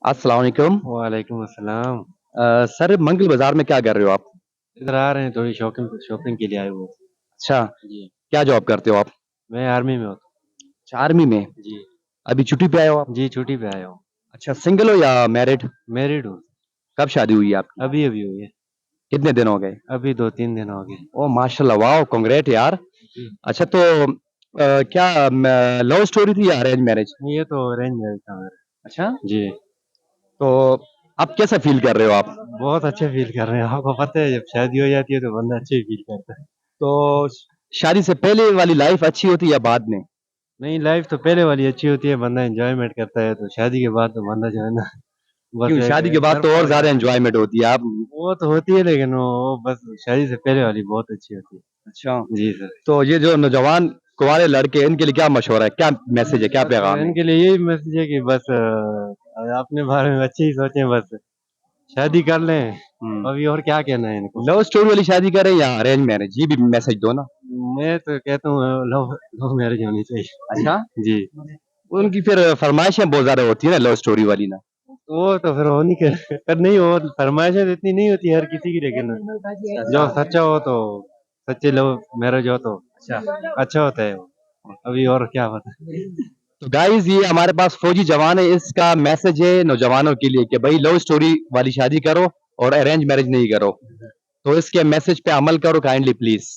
السلام علیکم وعلیکم السلام. سر منگل بازار میں کیا کر رہے ہو آپ؟ ادھر آ رہے ہیں تھوڑی شاپنگ کے لیے آئے ہوئے ہیں. اچھا، جی کیا جاب کرتے ہو آپ؟ میں آرمی میں ہوتا اچھا، آرمی میں ہوں. جی ابھی چھٹی پہ آئے ہو آپ؟ جی چھٹی پہ آیا ہوں. اچھا، سنگل ہو یا میرڈ؟ میرڈ ہوں. کب شادی ہوئی ہے آپ کی؟ ابھی ہوئی ہے. کتنے دن ہو گئے؟ ابھی 2-3 دن ہو گئے. او ماشاء اللہ، واو کنگریٹ یار. جی اچھا تو کیا لو اسٹوری تھی یا ارینج میرج؟ یہ تو رینج میرج تھا میرا. اچھا، جی تو اب کیسا فیل کر رہے ہو آپ؟ بہت اچھے فیل کر رہے ہیں. آپ کو پتہ ہے جب شادی ہو جاتی ہے تو بندہ اچھے فیل کرتا ہے. تو شادی سے پہلے والی لائف اچھی ہوتی یا بعد میں؟ نہیں لائف تو پہلے والی اچھی ہوتی ہے, بندہ انجوائمنٹ کرتا ہے. تو شادی کے بعد تو بندہ جو ہے نا بس کیوں، ایک شادی کے بعد گھر تو اور پڑ زیادہ جاتا ہے. انجوائمنٹ ہوتی ہے آپ. وہ تو ہوتی ہے لیکن وہ بس شادی سے پہلے والی بہت اچھی ہوتی ہے. اچھا، جی سر. تو یہ جو نوجوان کنوارے لڑکے ان کے لیے کیا مشورہ ہے، کیا میسج ہے، کیا بس پیغام ہے؟ ان کے لیے یہی میسج ہے کہ بس اپنے بارے میں اچھے ہی سوچیں, بس شادی کر لیں. ابھی اور کیا کہنا ہے ان کو. لو اسٹوری والی شادی کریں یا ارینج میرج، یہ بھی میسج دو نا. میں تو کہتا ہوں لو میرج ہونی چاہیے. اچھا، جی ان کی پھر فرمائشیں بہت زیادہ ہوتی ہیں نا لو اسٹوری والی نا. وہ تو پھر ہونی نہیں, وہ فرمائشیں تو اتنی نہیں ہوتی ہر کسی کی, لیکن جو سچا ہو تو سچے لو میرج ہو تو اچھا ہوتا ہے. ابھی اور کیا ہوتا ہے. تو گائز یہ ہمارے پاس فوجی جوان ہے, اس کا میسج ہے نوجوانوں کے لیے کہ بھائی لو اسٹوری والی شادی کرو اور ارینج میرج نہیں کرو. تو اس کے میسج پہ عمل کرو کائنڈلی پلیز.